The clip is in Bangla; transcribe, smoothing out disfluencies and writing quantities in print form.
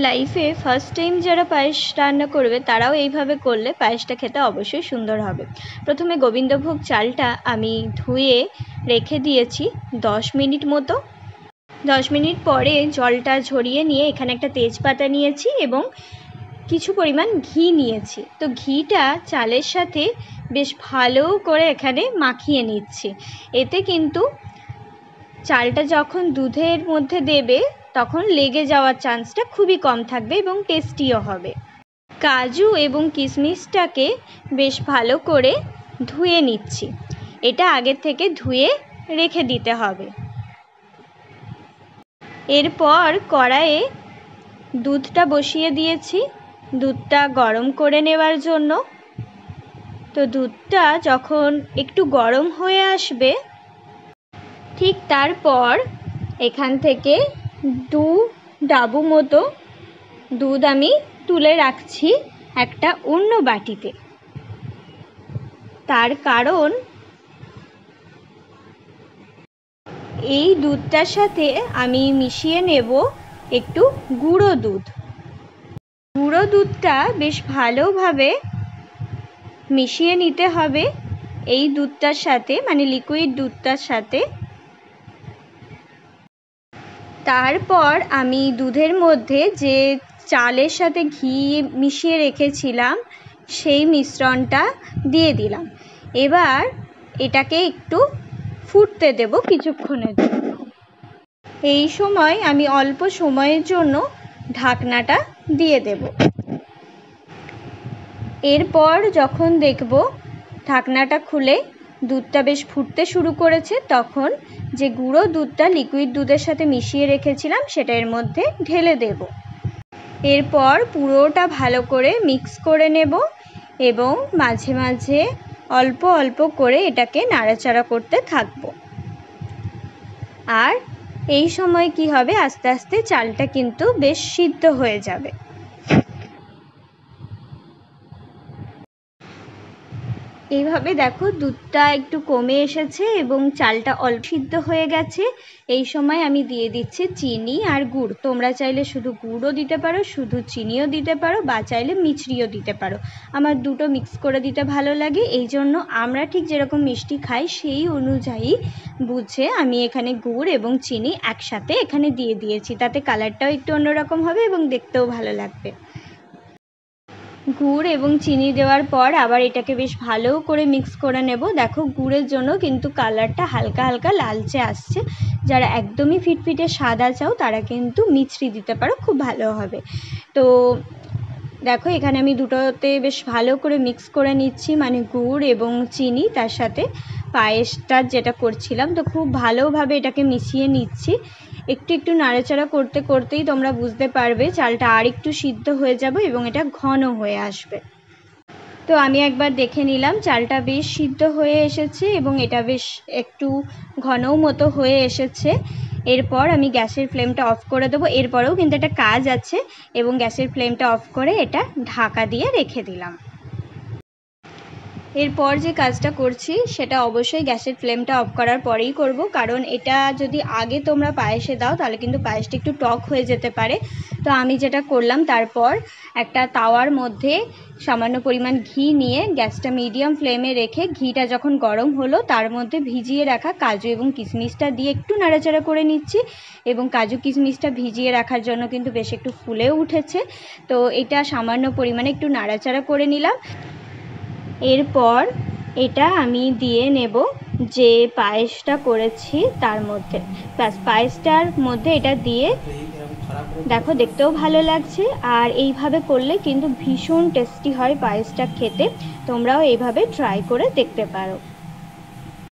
লাইফে ফার্স্ট টাইম যারা পায়েস রান্না করবে তারাও এইভাবে করলে পায়েসটা খেতে অবশ্যই সুন্দর হবে। প্রথমে গোবিন্দভোগ চালটা আমি ধুয়ে রেখে দিয়েছি 10 মিনিট মতো। 10 মিনিট পরে জলটা ঝরিয়ে নিয়ে এখানে একটা তেজপাতা নিয়েছি এবং কিছু পরিমাণ ঘি নিয়েছি। তো ঘিটা চালের সাথে বেশ ভালো করে এখানে মাখিয়ে নিচ্ছি। এতে কিন্তু চালটা যখন দুধের মধ্যে দেবে তখন লেগে যাওয়ার চান্সটা খুবই কম থাকবে এবং টেস্টিও হবে। কাজু এবং কিশমিশটাকে বেশ ভালো করে ধুয়ে নিচ্ছি। এটা আগের থেকে ধুয়ে রেখে দিতে হবে। এরপর কড়াইয়ে দুধটা বসিয়ে দিয়েছি দুধটা গরম করে নেওয়ার জন্য। তো দুধটা যখন একটু গরম হয়ে আসবে ঠিক তারপর এখান থেকে 2 ডাবু মতো দুধ আমি তুলে রাখছি একটা অন্য বাটিতে। তার কারণ এই দুধটার সাথে আমি মিশিয়ে নেব একটু গুঁড়ো দুধ। গুঁড়ো দুধটা বেশ ভালোভাবে মিশিয়ে নিতে হবে এই দুধটার সাথে, মানে লিকুইড দুধটার সাথে। তারপর আমি দুধের মধ্যে যে চালের সাথে ঘি মিশিয়ে রেখেছিলাম সেই মিশ্রণটা দিয়ে দিলাম। এবার এটাকে একটু ফুটতে দেব কিছুক্ষণের জন্য। এই সময় আমি অল্প সময়ের জন্য ঢাকনাটা দিয়ে দেব। এরপর যখন দেখব ঢাকনাটা খুলে দুধটা বেশ ফুটতে শুরু করেছে তখন যে গুঁড়ো দুধটা লিকুইড দুধের সাথে মিশিয়ে রেখেছিলাম সেটা এর মধ্যে ঢেলে দেব। এরপর পুরোটা ভালো করে মিক্স করে নেব এবং মাঝে মাঝে অল্প অল্প করে এটাকে নাড়াচাড়া করতে থাকব। আর এই সময় কি হবে, আস্তে আস্তে চালটা কিন্তু বেশ সিদ্ধ হয়ে যাবে। এইভাবে দেখো দুধটা একটু কমে এসেছে এবং চালটা অল্প সিদ্ধ হয়ে গেছে। এই সময় আমি দিয়ে দিচ্ছি চিনি আর গুড়। তোমরা চাইলে শুধু গুড়ও দিতে পারো, শুধু চিনিও দিতে পারো, বা চাইলে মিছরিও দিতে পারো। আমার দুটো মিক্স করে দিতে ভালো লাগে, এই জন্য আমরা ঠিক যেরকম মিষ্টি খাই সেই অনুযায়ী বুঝে আমি এখানে গুড় এবং চিনি একসাথে এখানে দিয়ে দিয়েছি। তাতে কালারটাও একটু অন্যরকম হবে এবং দেখতেও ভালো লাগবে। গুড় এবং চিনি দেওয়ার পর আবার এটাকে বেশ ভালো করে মিক্স করে নেব। দেখো গুড়ের জন্য কিন্তু কালারটা হালকা হালকা লালচে আসছে। যারা একদমই ফিটফিটে সাদা চাও তারা কিন্তু মিছরি দিতে পারো, খুব ভালো হবে। তো দেখো এখানে আমি দুটোতে বেশ ভালো করে মিক্স করে নিচ্ছি, মানে গুড় এবং চিনি, তার সাথে পায়েসটা যেটা করছিলাম। তো খুব ভালোভাবে এটাকে মিশিয়ে নিচ্ছি। একটু একটু নাড়াচাড়া করতে করতেই তোমরা বুঝতে পারবে চালটা আর একটু সিদ্ধ হয়ে যাবে এবং এটা ঘন হয়ে আসবে। তো আমি একবার দেখে নিলাম চালটা বেশ সিদ্ধ হয়ে এসেছে এবং এটা বেশ একটু ঘনও মতো হয়ে এসেছে। এরপর আমি গ্যাসের ফ্লেমটা অফ করে দেবো। এরপরেও কিন্তু একটা কাজ আছে এবং গ্যাসের ফ্লেমটা অফ করে এটা ঢাকা দিয়ে রেখে দিলাম। এরপর যে কাজটা করছি সেটা অবশ্যই গ্যাসের ফ্লেমটা অফ করার পরেই করব, কারণ এটা যদি আগে তোমরা পায়েসে দাও তাহলে কিন্তু পায়েসটা একটু টক হয়ে যেতে পারে। তো আমি যেটা করলাম, তারপর একটা তাওয়ার মধ্যে সামান্য পরিমাণ ঘি নিয়ে গ্যাসটা মিডিয়াম ফ্লেমে রেখে ঘিটা যখন গরম হলো তার মধ্যে ভিজিয়ে রাখা কাজু এবং কিশমিশটা দিয়ে একটু নাড়াচাড়া করে নিচ্ছি। এবং কাজু কিশমিশটা ভিজিয়ে রাখার জন্য কিন্তু বেশ একটু ফুলেও উঠেছে। তো এটা সামান্য পরিমাণে একটু নাড়াচাড়া করে নিলাম। এরপর এটা আমি দিয়ে নেব যে পায়েসটা করেছি তার মধ্যে। ব্যাস পায়েসটার মধ্যে এটা দিয়ে দেখো দেখতেও ভালো লাগছে, আর এইভাবে করলে কিন্তু ভীষণ টেস্টি হয় পায়েসটা খেতে। তোমরাও এইভাবে ট্রাই করে দেখতে পারো।